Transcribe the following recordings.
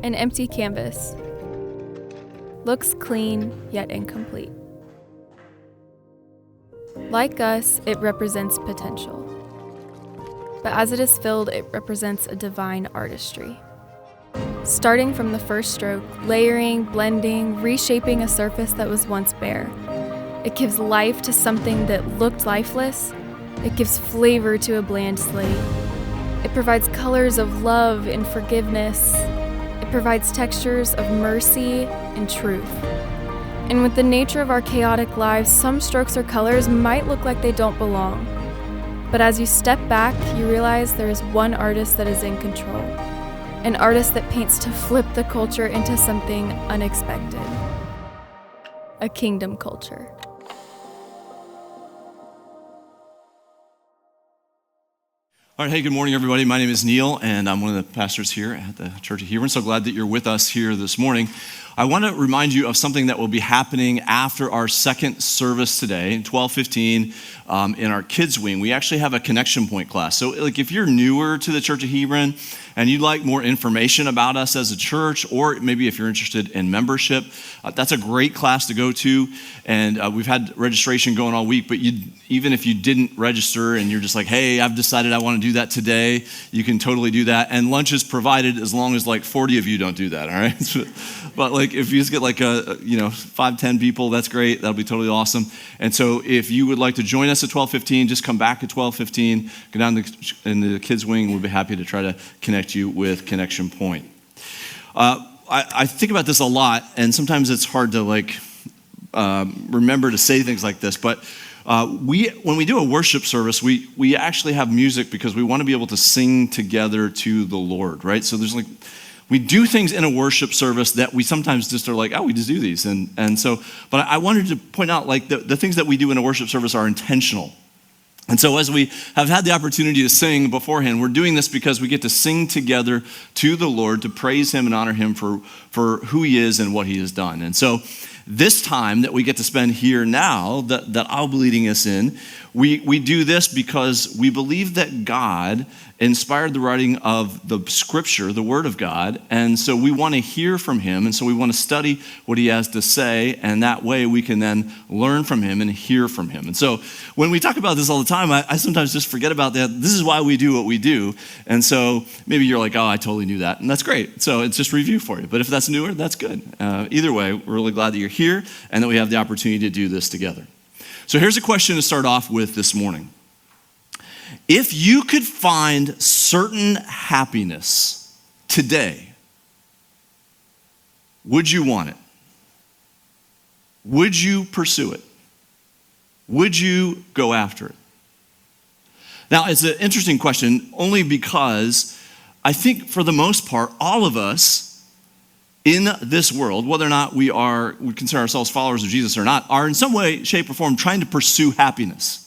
An empty canvas. Looks clean, yet incomplete. Like us, it represents potential. But as it is filled, it represents a divine artistry. Starting from the first stroke, layering, blending, reshaping a surface that was once bare. It gives life to something that looked lifeless. It gives flavor to a bland slate. It provides colors of love and forgiveness. It provides textures of mercy and truth. And with the nature of our chaotic lives, some strokes or colors might look like they don't belong. But as you step back, you realize there is one artist that is in control. An artist that paints to flip the culture into something unexpected. A kingdom culture. All right, hey, good morning, everybody. My name is Neal, and I'm one of the pastors here at the Church of Hebron. So glad that you're with us here this morning. I want to remind you of something that will be happening after our second service today, 12:15, in our kids' wing. We actually have a connection point class. So, if you're newer to the Church of Hebron and you'd like more information about us as a church, or maybe if you're interested in membership, that's a great class to go to. And we've had registration going all week, but even if you didn't register and you're just like, hey, I've decided I want to do that today, you can totally do that. And lunch is provided as long as 40 of you don't do that, all right? But if you just get 5-10 people, that's great. That'll be totally awesome. And so if you would like to join us at 12:15, just come back at 12:15, go down in the kids' wing. We'll be happy to try to connect you with Connection Point. I think about this a lot, and sometimes it's hard to remember to say things like this, but when we do a worship service, we actually have music because we want to be able to sing together to the Lord, right? So there's we do things in a worship service that we sometimes just are we just do these. But I wanted to point out the things that we do in a worship service are intentional. And so as we have had the opportunity to sing beforehand, we're doing this because we get to sing together to the Lord, to praise him and honor him for who he is and what he has done. And so this time that we get to spend here now, that I'll be leading us in, we do this because we believe that God inspired the writing of the scripture, the word of God, and so we want to hear from him, and so we want to study what he has to say, and that way we can then learn from him and hear from him. And so when we talk about this all the time, I sometimes just forget about that. This is why we do what we do, and so maybe you're like, oh, I totally knew that, and that's great. So it's just review for you, but if that's newer, that's good. Either way, we're really glad that you're here and that we have the opportunity to do this together. So here's a question to start off with this morning. If you could find certain happiness today, would you want it? Would you pursue it? Would you go after it? Now, it's an interesting question only because I think for the most part, all of us in this world, whether or not we consider ourselves followers of Jesus or not, are in some way, shape, or form trying to pursue happiness.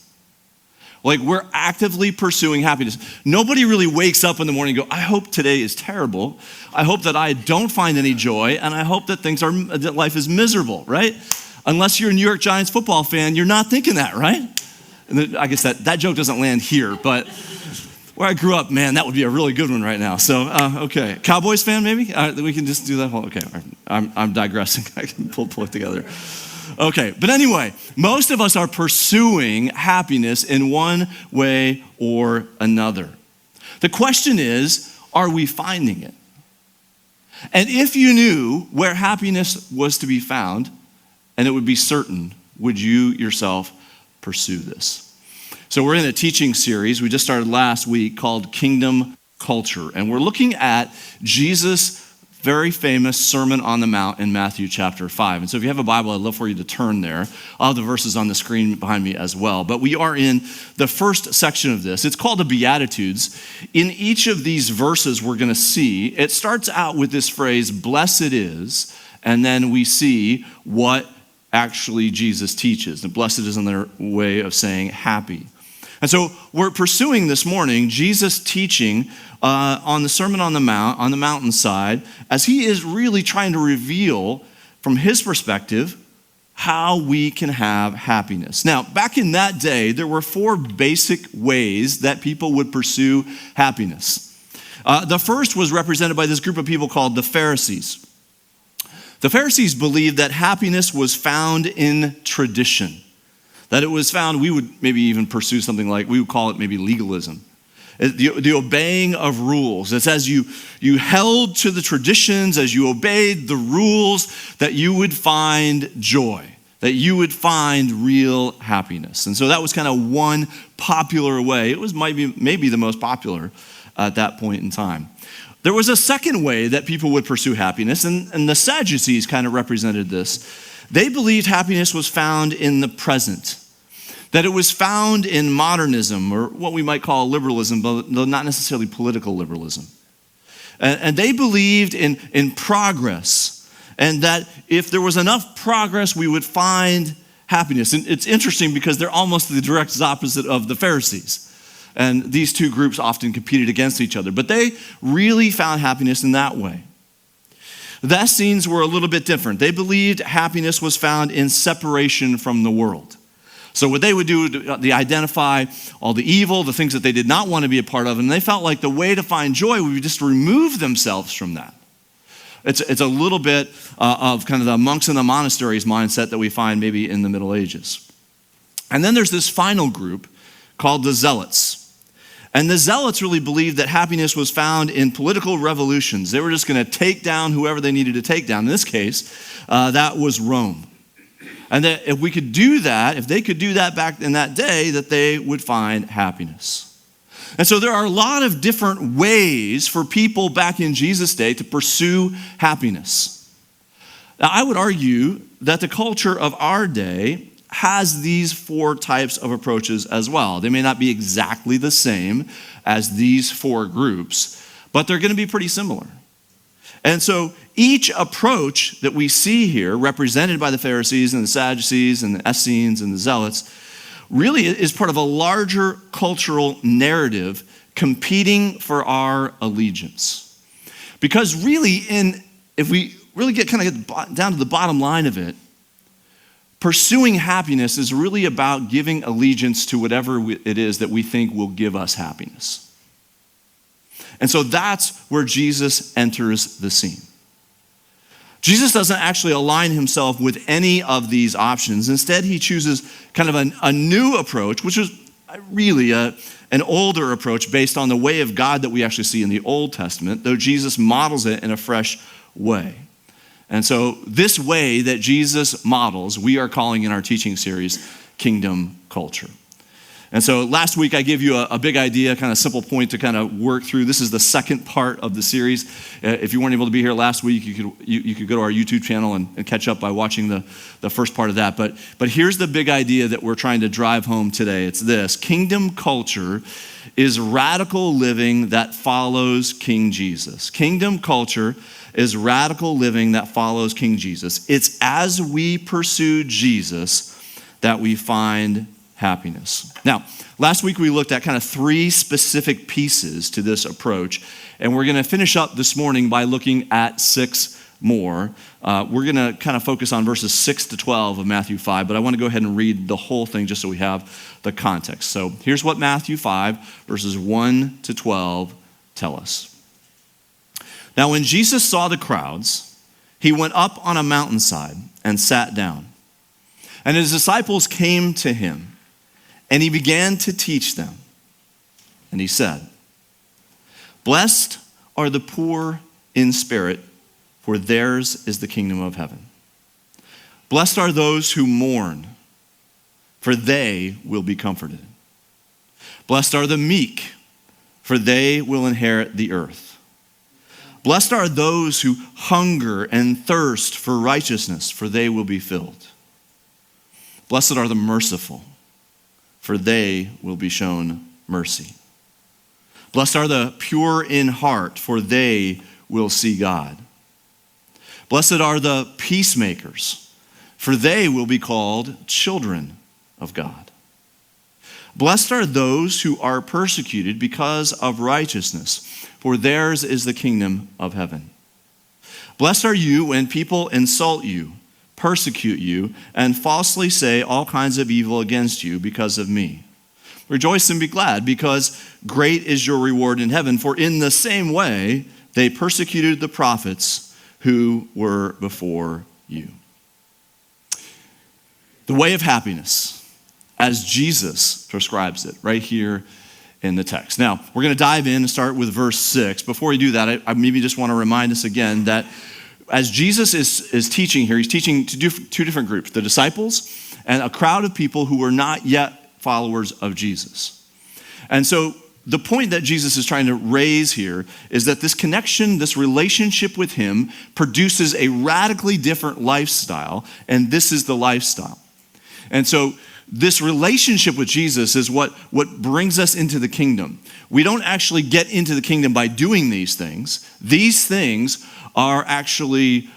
We're actively pursuing happiness. Nobody really wakes up in the morning and go, I hope today is terrible. I hope that I don't find any joy, and I hope that that life is miserable, right? Unless you're a New York Giants football fan, you're not thinking that, right? And I guess that joke doesn't land here, but where I grew up, man, that would be a really good one right now. So, okay. Cowboys fan, maybe? We can just do that whole, okay. I'm digressing. I can pull it together. Okay, but anyway, most of us are pursuing happiness in one way or another. The question is, are we finding it? And if you knew where happiness was to be found, and it would be certain, would you yourself pursue this? So we're in a teaching series we just started last week called Kingdom Culture, and we're looking at Jesus' very famous Sermon on the Mount in Matthew chapter 5. And so if you have a Bible, I'd love for you to turn there. I'll have the verses on the screen behind me as well. But we are in the first section of this. It's called the Beatitudes. In each of these verses we're going to see, it starts out with this phrase, blessed is, and then we see what actually Jesus teaches. And blessed is another way of saying happy. And so we're pursuing this morning Jesus' teaching on the Sermon on the Mount, on the mountainside, as he is really trying to reveal from his perspective how we can have happiness. Now, back in that day, there were 4 basic ways that people would pursue happiness. The first was represented by this group of people called the Pharisees. The Pharisees believed that happiness was found in tradition, that it was found, we would maybe even pursue something like, we would call it maybe legalism. The obeying of rules. It's as you held to the traditions, as you obeyed the rules, that you would find joy, that you would find real happiness. And so that was kind of one popular way. It was maybe the most popular at that point in time. There was a second way that people would pursue happiness, and the Sadducees kind of represented this. They believed happiness was found in the present, that it was found in modernism, or what we might call liberalism, but not necessarily political liberalism. And they believed in progress, and that if there was enough progress, we would find happiness. And it's interesting because they're almost the direct opposite of the Pharisees. And these two groups often competed against each other, but they really found happiness in that way. The Essenes were a little bit different. They believed happiness was found in separation from the world. So what they would do, they identify all the evil, the things that they did not want to be a part of, and they felt like the way to find joy would be just to remove themselves from that. It's a little bit of kind of the monks in the monasteries mindset that we find maybe in the Middle Ages. And then there's this final group called the Zealots. And the Zealots really believed that happiness was found in political revolutions. They were just going to take down whoever they needed to take down. In this case, that was Rome. And that if we could do that, if they could do that back in that day, that they would find happiness. And so there are a lot of different ways for people back in Jesus' day to pursue happiness. Now, I would argue that the culture of our day has these four types of approaches as well. They may not be exactly the same as these four groups, but they're going to be pretty similar. And so each approach that we see here, represented by the Pharisees and the Sadducees and the Essenes and the Zealots, really is part of a larger cultural narrative competing for our allegiance. Because really, if we really get down to the bottom line of it, pursuing happiness is really about giving allegiance to whatever it is that we think will give us happiness. And so that's where Jesus enters the scene. Jesus doesn't actually align himself with any of these options. Instead, he chooses kind of a new approach, which is really an older approach based on the way of God that we actually see in the Old Testament, though Jesus models it in a fresh way. And so this way that Jesus models, we are calling in our teaching series, Kingdom Culture. And so last week I gave you a big idea, kind of simple point to kind of work through. This is the second part of the series. If you weren't able to be here last week, you could go to our YouTube channel and catch up by watching the first part of that. But here's the big idea that we're trying to drive home today. It's this: kingdom culture is radical living that follows King Jesus. Kingdom culture is radical living that follows King Jesus. It's as we pursue Jesus that we find happiness. Now, last week we looked at kind of three specific pieces to this approach, and we're going to finish up this morning by looking at 6 more. We're going to kind of focus on verses 6 to 12 of Matthew 5, but I want to go ahead and read the whole thing just so we have the context. So here's what Matthew 5, verses 1 to 12 tell us. Now, when Jesus saw the crowds, he went up on a mountainside and sat down. And his disciples came to him, and he began to teach them. And he said, "Blessed are the poor in spirit, for theirs is the kingdom of heaven. Blessed are those who mourn, for they will be comforted. Blessed are the meek, for they will inherit the earth. Blessed are those who hunger and thirst for righteousness, for they will be filled. Blessed are the merciful, for they will be shown mercy. Blessed are the pure in heart, for they will see God. Blessed are the peacemakers, for they will be called children of God. Blessed are those who are persecuted because of righteousness, for theirs is the kingdom of heaven. Blessed are you when people insult you, persecute you, and falsely say all kinds of evil against you because of me. Rejoice and be glad, because great is your reward in heaven. For in the same way they persecuted the prophets who were before you. The way of happiness, as Jesus prescribes it, right here in the text. Now, we're going to dive in and start with verse 6. Before we do that, I maybe just want to remind us again that as Jesus is teaching here, he's teaching to two different groups, the disciples and a crowd of people who were not yet followers of Jesus. And so the point that Jesus is trying to raise here is that this connection, this relationship with him produces a radically different lifestyle, and this is the lifestyle. And so this relationship with Jesus is what brings us into the kingdom. We don't actually get into the kingdom by doing these things. These things are actually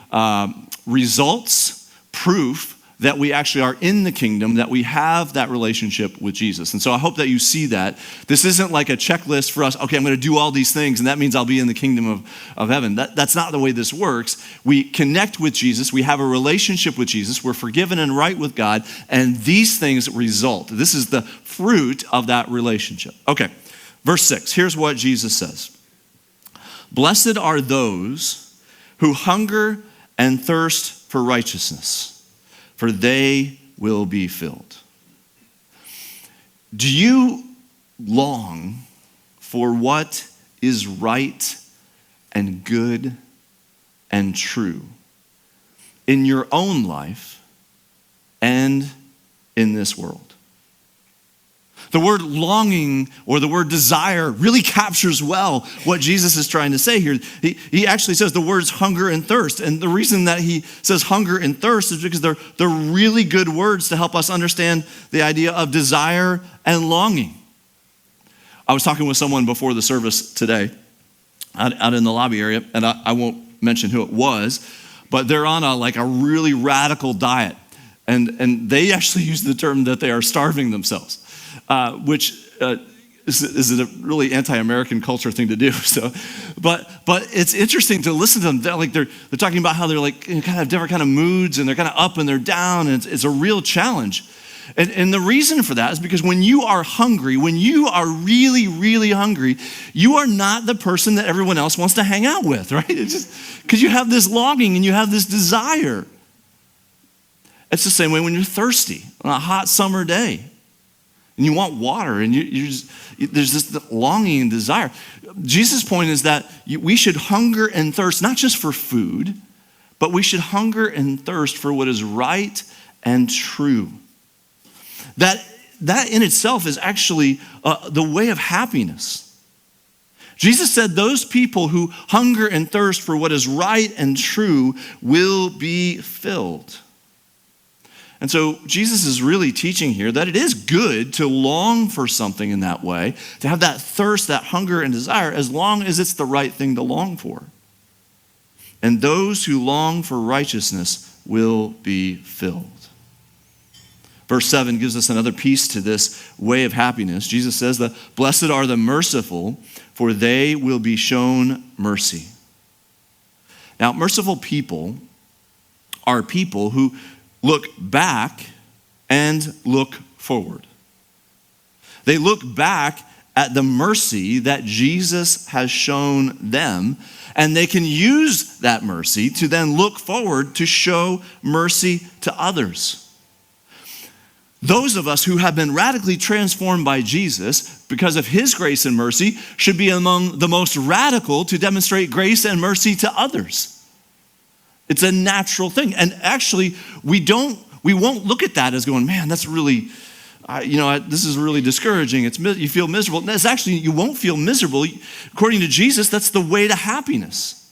results, proof that we actually are in the kingdom, that we have that relationship with Jesus. And so I hope that you see that. This isn't like a checklist for us, okay, I'm going to do all these things, and that means I'll be in the kingdom of heaven. That's not the way this works. We connect with Jesus. We have a relationship with Jesus. We're forgiven and right with God, and these things result. This is the fruit of that relationship. Okay, verse 6, here's what Jesus says. Blessed are those who hunger and thirst for righteousness, for they will be filled. Do you long for what is right and good and true in your own life and in this world? The word longing or the word desire really captures well what Jesus is trying to say here. He actually says the words hunger and thirst. And the reason that he says hunger and thirst is because they're really good words to help us understand the idea of desire and longing. I was talking with someone before the service today out in the lobby area, and I won't mention who it was, but they're on a really radical diet. And they actually use the term that they are starving themselves. Which is a really anti-American culture thing to do. So, but it's interesting to listen to them. They're talking about how they're kind of different kind of moods, and they're kind of up and they're down, and it's a real challenge. And the reason for that is because when you are hungry, when you are really, really hungry, you are not the person that everyone else wants to hang out with, right? It's just because you have this longing and you have this desire. It's the same way when you're thirsty on a hot summer day. And you want water, and there's this longing and desire. Jesus' point is that we should hunger and thirst, not just for food, but we should hunger and thirst for what is right and true. That in itself is actually the way of happiness. Jesus said those people who hunger and thirst for what is right and true will be filled. And so Jesus is really teaching here that it is good to long for something in that way, to have that thirst, that hunger and desire, as long as it's the right thing to long for. And those who long for righteousness will be filled. Verse 7 gives us another piece to this way of happiness. Jesus says that blessed are the merciful, for they will be shown mercy. Now, merciful people are people who look back and look forward. They look back at the mercy that Jesus has shown them, and they can use that mercy to then look forward to show mercy to others. Those of us who have been radically transformed by Jesus because of his grace and mercy should be among the most radical to demonstrate grace and mercy to others. It's a natural thing. And actually, we won't look at that as going, man, that's really, this is really discouraging. You feel miserable. It's actually, you won't feel miserable. According to Jesus, that's the way to happiness.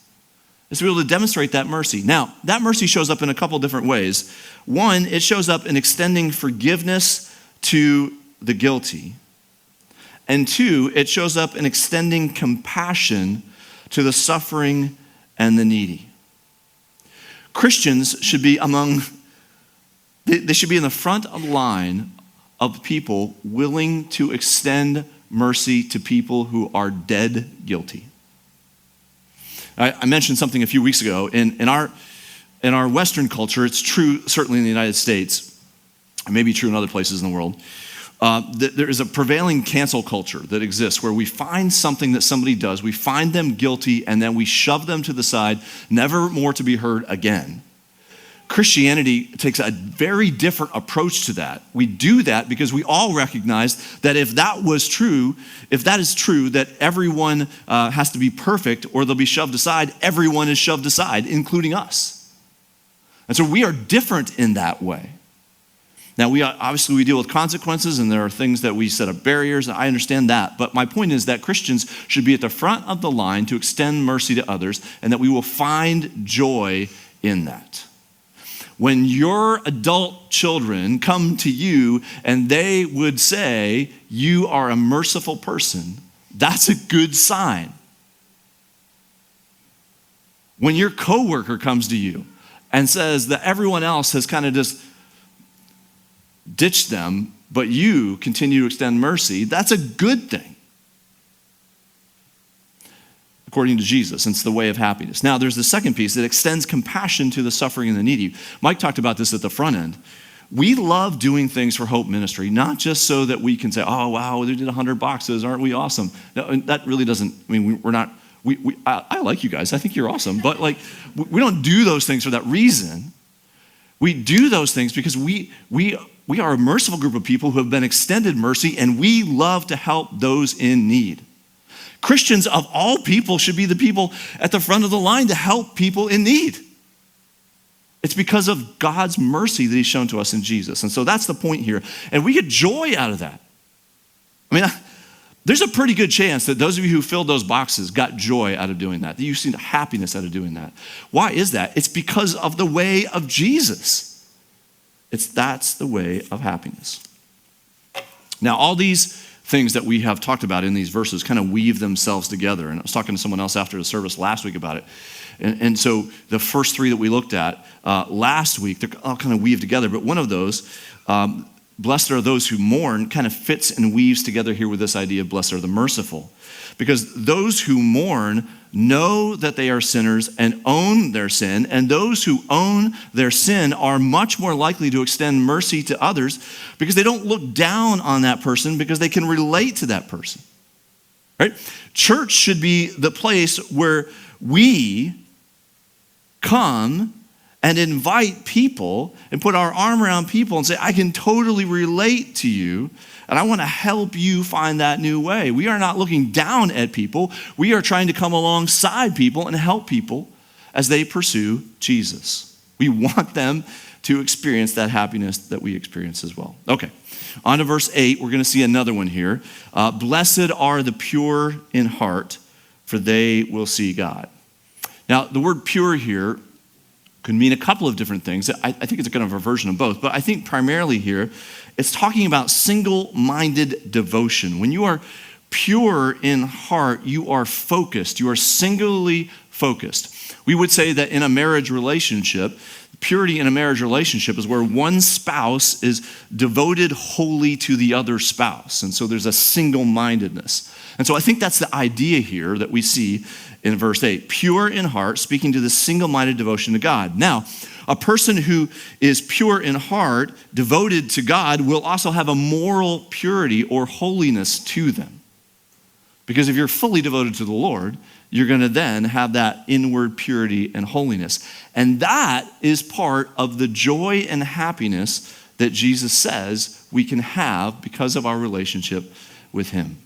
Is to be able to demonstrate that mercy. Now, that mercy shows up in a couple different ways. One, it shows up in extending forgiveness to the guilty. And two, it shows up in extending compassion to the suffering and the needy. Christians should be they should be in the front line of people willing to extend mercy to people who are dead guilty. I mentioned something a few weeks ago. In our Western culture, it's true, certainly in the United States, it may be true in other places in the world. there is a prevailing cancel culture that exists where we find something that somebody does, we find them guilty, and then we shove them to the side, never more to be heard again. Christianity takes a very different approach to that. We do that because we all recognize that if that is true, that everyone has to be perfect or they'll be shoved aside, everyone is shoved aside, including us. And so we are different in that way. Now, we deal with consequences, and there are things that we set up barriers, and I understand that. But my point is that Christians should be at the front of the line to extend mercy to others, and that we will find joy in that. When your adult children come to you and they would say, you are a merciful person, that's a good sign. When your coworker comes to you and says that everyone else has kind of just ditched them, but you continue to extend mercy, that's a good thing. According to Jesus, it's the way of happiness. Now, there's the second piece that extends compassion to the suffering and the needy. Mike talked about this at the front end. We love doing things for Hope Ministry, not just so that we can say, oh, wow, they did 100 boxes, aren't we awesome? No, that really doesn't, we're not, I like you guys, I think you're awesome, but we don't do those things for that reason. We do those things because we are a merciful group of people who have been extended mercy, and we love to help those in need. Christians of all people should be the people at the front of the line to help people in need. It's because of God's mercy that he's shown to us in Jesus. And so that's the point here. And we get joy out of that. There's a pretty good chance that those of you who filled those boxes got joy out of doing that you've seen happiness out of doing that. Why is that? It's because of the way of Jesus. That's the way of happiness. Now, all these things that we have talked about in these verses kind of weave themselves together. And I was talking to someone else after the service last week about it. And so the first three that we looked at last week, they're all kind of weave together. But one of those, blessed are those who mourn, kind of fits and weaves together here with this idea of blessed are the merciful. Because those who mourn know that they are sinners and own their sin, and those who own their sin are much more likely to extend mercy to others because they don't look down on that person because they can relate to that person. Right? Church should be the place where we come and invite people and put our arm around people and say, I can totally relate to you, and I want to help you find that new way. We are not looking down at people. We are trying to come alongside people and help people as they pursue Jesus. We want them to experience that happiness that we experience as well. Okay, on to verse 8. We're going to see another one here. Blessed are the pure in heart, for they will see God. Now, the word pure here could mean a couple of different things. I think it's kind of a version of both, but I think primarily here, it's talking about single-minded devotion. When you are pure in heart, you are focused. You are singularly focused. We would say that in a marriage relationship, purity in a marriage relationship is where one spouse is devoted wholly to the other spouse. And so there's a single-mindedness. And so I think that's the idea here that we see in verse 8. Pure in heart, speaking to the single-minded devotion to God. Now, a person who is pure in heart, devoted to God, will also have a moral purity or holiness to them. Because if you're fully devoted to the Lord, you're going to then have that inward purity and holiness. And that is part of the joy and happiness that Jesus says we can have because of our relationship with him.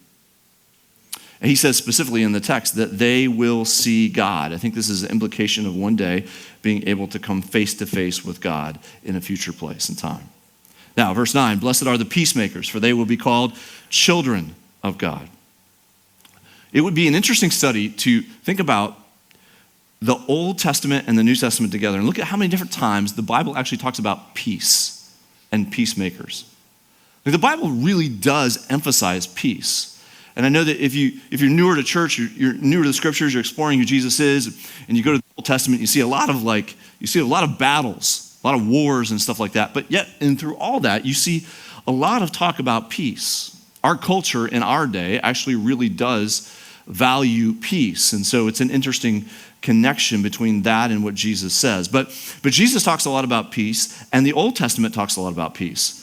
And he says specifically in the text that they will see God. I think this is an implication of one day being able to come face to face with God in a future place and time. Now, verse 9, blessed are the peacemakers, for they will be called children of God. It would be an interesting study to think about the Old Testament and the New Testament together and look at how many different times the Bible actually talks about peace and peacemakers. The Bible really does emphasize peace. And I know that if you're newer to church, you're newer to the scriptures, you're exploring who Jesus is, and you go to the Old Testament, you see a lot of battles, a lot of wars and stuff like that. But yet, and through all that, you see a lot of talk about peace. Our culture in our day actually really does value peace. And so it's an interesting connection between that and what Jesus says. But Jesus talks a lot about peace, and the Old Testament talks a lot about peace.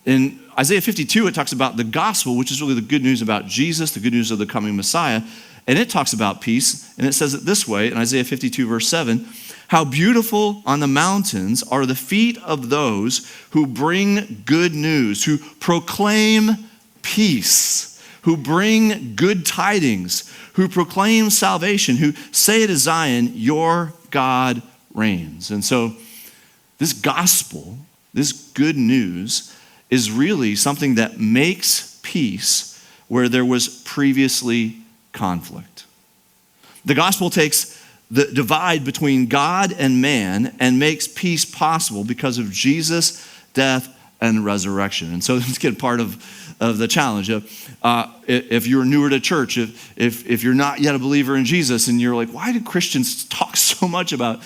In Isaiah 52, it talks about the gospel, which is really the good news about Jesus, the good news of the coming Messiah. And it talks about peace, and it says it this way in Isaiah 52, verse 7, how beautiful on the mountains are the feet of those who bring good news, who proclaim peace, who bring good tidings, who proclaim salvation, who say to Zion, your God reigns. And so this gospel, this good news, is really something that makes peace where there was previously conflict. The gospel takes the divide between God and man and makes peace possible because of Jesus' death and resurrection. And so let's get part of the challenge. If you're newer to church, if you're not yet a believer in Jesus and you're like, why do Christians talk so much about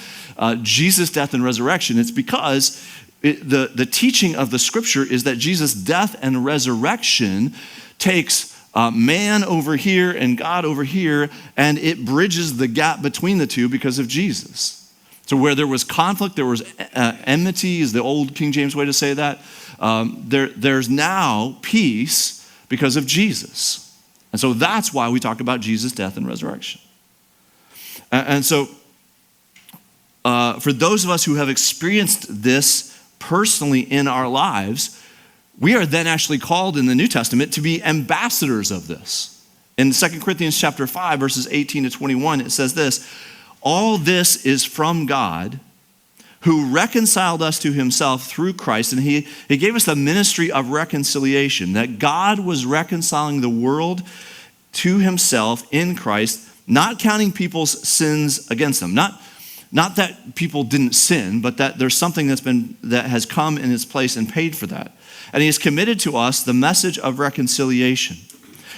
Jesus' death and resurrection? It's because the teaching of the scripture is that Jesus' death and resurrection takes man over here and God over here, and it bridges the gap between the two because of Jesus. So where there was conflict, there was enmity, is the old King James way to say that. There's now peace because of Jesus. And so that's why we talk about Jesus' death and resurrection. And so for those of us who have experienced this personally in our lives, we are then actually called in the New Testament to be ambassadors of this. In 2 Corinthians chapter 5, verses 18 to 21, it says this, all this is from God, who reconciled us to himself through Christ, and he gave us the ministry of reconciliation, that God was reconciling the world to himself in Christ, not counting people's sins against them. Not that people didn't sin, but that there's something that has come in its place and paid for that. And he has committed to us the message of reconciliation.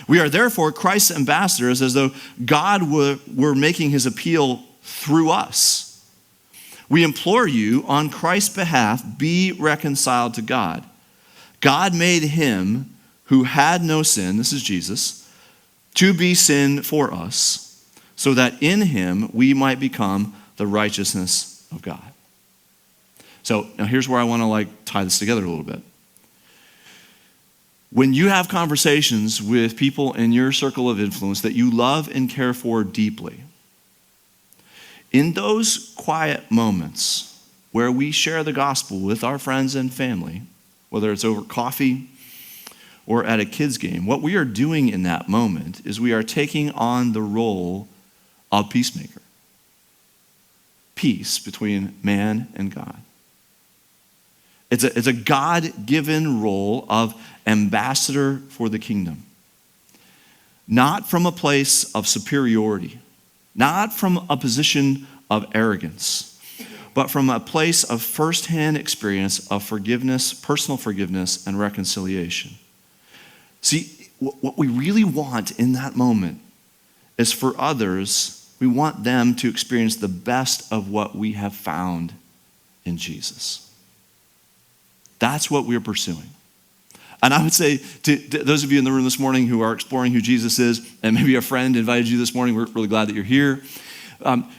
We are therefore Christ's ambassadors, as though God were making his appeal through us. We implore you on Christ's behalf, be reconciled to God. God made him who had no sin, this is Jesus, to be sin for us, so that in him we might become the righteousness of God. So now here's where I want to tie this together a little bit. When you have conversations with people in your circle of influence that you love and care for deeply, in those quiet moments where we share the gospel with our friends and family, whether it's over coffee or at a kids game, what we are doing in that moment is we are taking on the role of peacemaker. Peace between man and God. It's a God-given role of ambassador for the kingdom. Not from a place of superiority, not from a position of arrogance, but from a place of firsthand experience of forgiveness, personal forgiveness, and reconciliation. See, what we really want in that moment is for others, we want them to experience the best of what we have found in Jesus. That's what we're pursuing. And I would say to those of you in the room this morning who are exploring who Jesus is, and maybe a friend invited you this morning, we're really glad that you're here.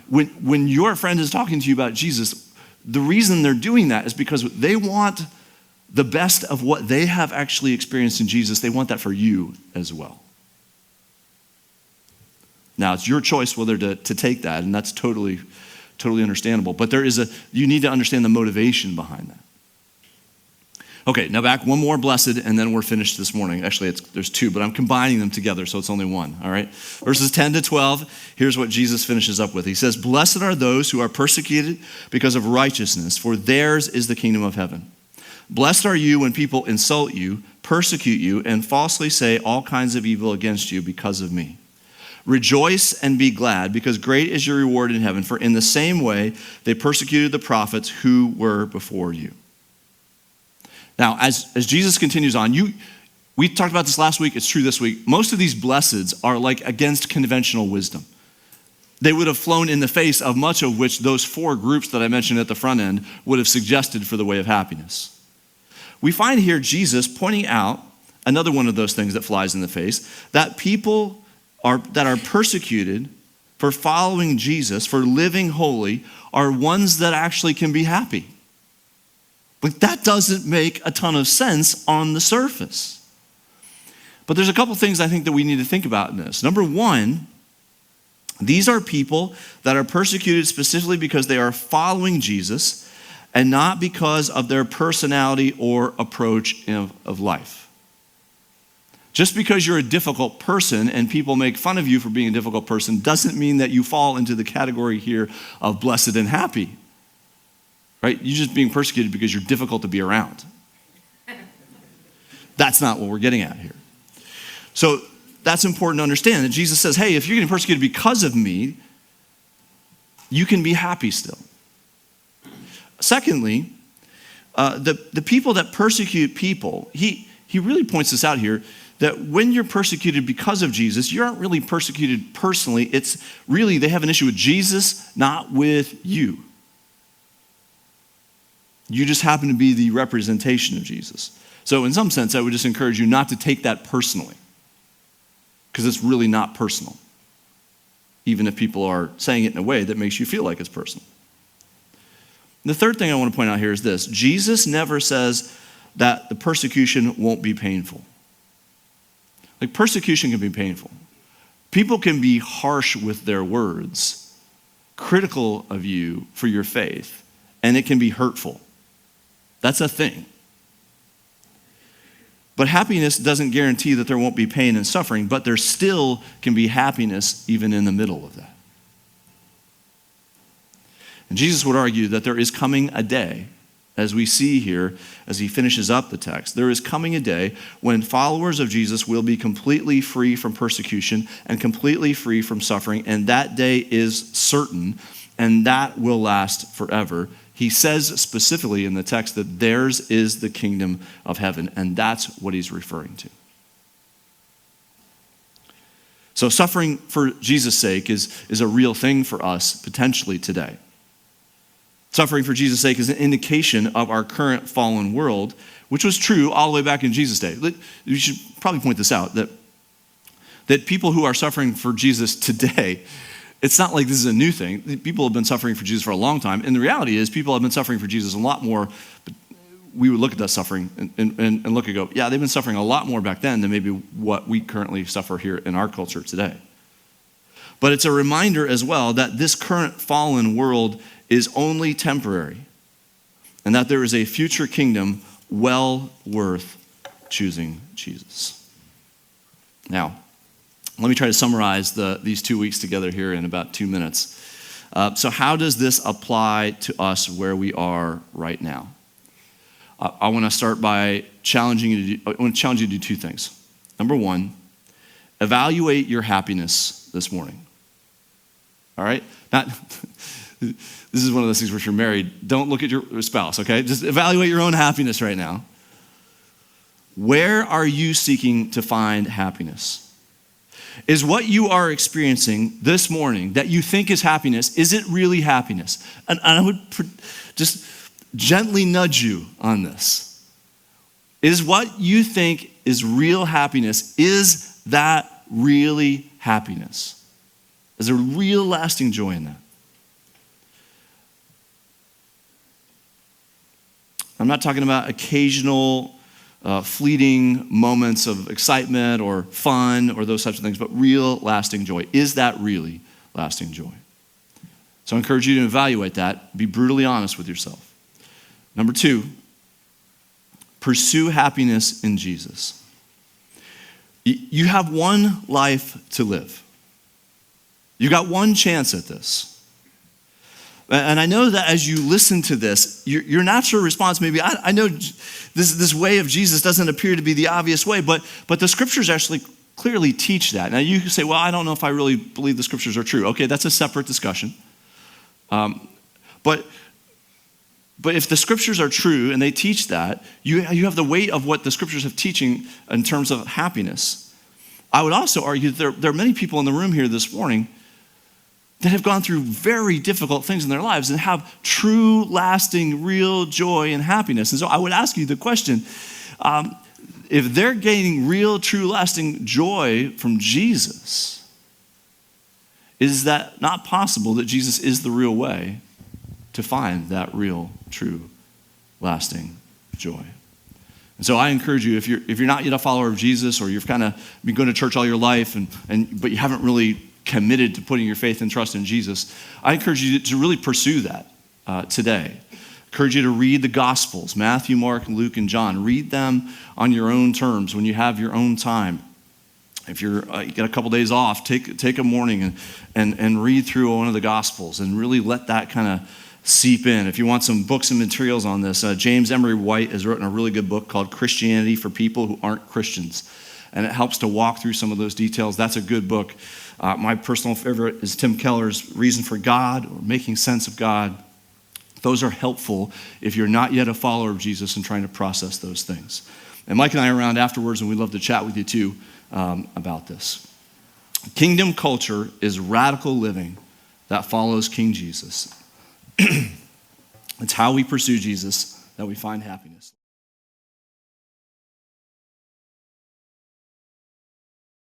When your friend is talking to you about Jesus, the reason they're doing that is because they want the best of what they have actually experienced in Jesus. They want that for you as well. Now, it's your choice whether to take that, and that's totally understandable. But you need to understand the motivation behind that. Okay, now back one more blessed, and then we're finished this morning. Actually, there's two, but I'm combining them together, so it's only one, all right? Verses 10 to 12, here's what Jesus finishes up with. He says, blessed are those who are persecuted because of righteousness, for theirs is the kingdom of heaven. Blessed are you when people insult you, persecute you, and falsely say all kinds of evil against you because of me. Rejoice and be glad, because great is your reward in heaven, for in the same way they persecuted the prophets who were before you. Now, as Jesus continues on, we talked about this last week, it's true this week. Most of these blesseds are against conventional wisdom. They would have flown in the face of much of which those four groups that I mentioned at the front end would have suggested for the way of happiness. We find here Jesus pointing out another one of those things that flies in the face, that people that are persecuted for following Jesus, for living holy, are ones that actually can be happy. Like, that doesn't make a ton of sense on the surface. But there's a couple things I think that we need to think about in this. Number one, these are people that are persecuted specifically because they are following Jesus and not because of their personality or approach of life. Just because you're a difficult person and people make fun of you for being a difficult person doesn't mean that you fall into the category here of blessed and happy. Right? You're just being persecuted because you're difficult to be around. That's not what we're getting at here. So that's important to understand, that Jesus says, hey, if you're getting persecuted because of me, you can be happy still. Secondly, the people that persecute people, he really points this out here, that when you're persecuted because of Jesus, you aren't really persecuted personally. It's really, they have an issue with Jesus, not with you. You just happen to be the representation of Jesus. So in some sense, I would just encourage you not to take that personally, because it's really not personal, even if people are saying it in a way that makes you feel like it's personal. The third thing I want to point out here is this. Jesus never says that the persecution won't be painful. Like, persecution can be painful. People can be harsh with their words, critical of you for your faith, and it can be hurtful. That's a thing. But happiness doesn't guarantee that there won't be pain and suffering, but there still can be happiness even in the middle of that. And Jesus would argue that there is coming a day, as we see here, as he finishes up the text, there is coming a day when followers of Jesus will be completely free from persecution and completely free from suffering, and that day is certain, and that will last forever. He says specifically in the text that theirs is the kingdom of heaven, and that's what he's referring to. So suffering for Jesus' sake is a real thing for us potentially today. Suffering for Jesus' sake is an indication of our current fallen world, which was true all the way back in Jesus' day. We should probably point this out, that people who are suffering for Jesus today, it's not like this is a new thing. People have been suffering for Jesus for a long time. And the reality is people have been suffering for Jesus a lot more. But we would look at that suffering and look and go, yeah, they've been suffering a lot more back then than maybe what we currently suffer here in our culture today. But it's a reminder as well that this current fallen world is only temporary, and that there is a future kingdom well worth choosing Jesus. Now, let me try to summarize these 2 weeks together here in about 2 minutes. So how does this apply to us where we are right now? I want to start by challenging you to do two things. Number one, evaluate your happiness this morning. All right? This is one of those things where if you're married, don't look at your spouse, okay? Just evaluate your own happiness right now. Where are you seeking to find happiness? Is what you are experiencing this morning that you think is happiness, is it really happiness? And I would just gently nudge you on this. Is what you think is real happiness, is that really happiness? Is there real lasting joy in that? I'm not talking about occasional fleeting moments of excitement or fun or those types of things, but real lasting joy. Is that really lasting joy? So I encourage you to evaluate that. Be brutally honest with yourself. Number two, pursue happiness in Jesus. You have one life to live. You got one chance at this. And I know that as you listen to this, your natural response may be, I know this way of Jesus doesn't appear to be the obvious way, but the scriptures actually clearly teach that. Now you can say, well, I don't know if I really believe the scriptures are true. Okay, that's a separate discussion. But if the scriptures are true and they teach that, you have the weight of what the scriptures have teaching in terms of happiness. I would also argue that there are many people in the room here this morning that have gone through very difficult things in their lives and have true, lasting, real joy and happiness. And so I would ask you the question, if they're gaining real, true, lasting joy from Jesus, is that not possible that Jesus is the real way to find that real, true, lasting joy. And so I encourage you, if you're not yet a follower of Jesus, or you've kind of been going to church all your life, but you haven't really committed to putting your faith and trust in Jesus, I encourage you to really pursue that today. I encourage you to read the Gospels, Matthew, Mark, Luke, and John. Read them on your own terms when you have your own time. If you get a couple days off, take a morning and read through one of the Gospels and really let that kind of seep in. If you want some books and materials on this, James Emery White has written a really good book called Christianity for People Who Aren't Christians. And it helps to walk through some of those details. That's a good book. My personal favorite is Tim Keller's Reason for God, or Making Sense of God. Those are helpful if you're not yet a follower of Jesus and trying to process those things. And Mike and I are around afterwards, and we'd love to chat with you too about this. Kingdom culture is radical living that follows King Jesus. It's how we pursue Jesus that we find happiness.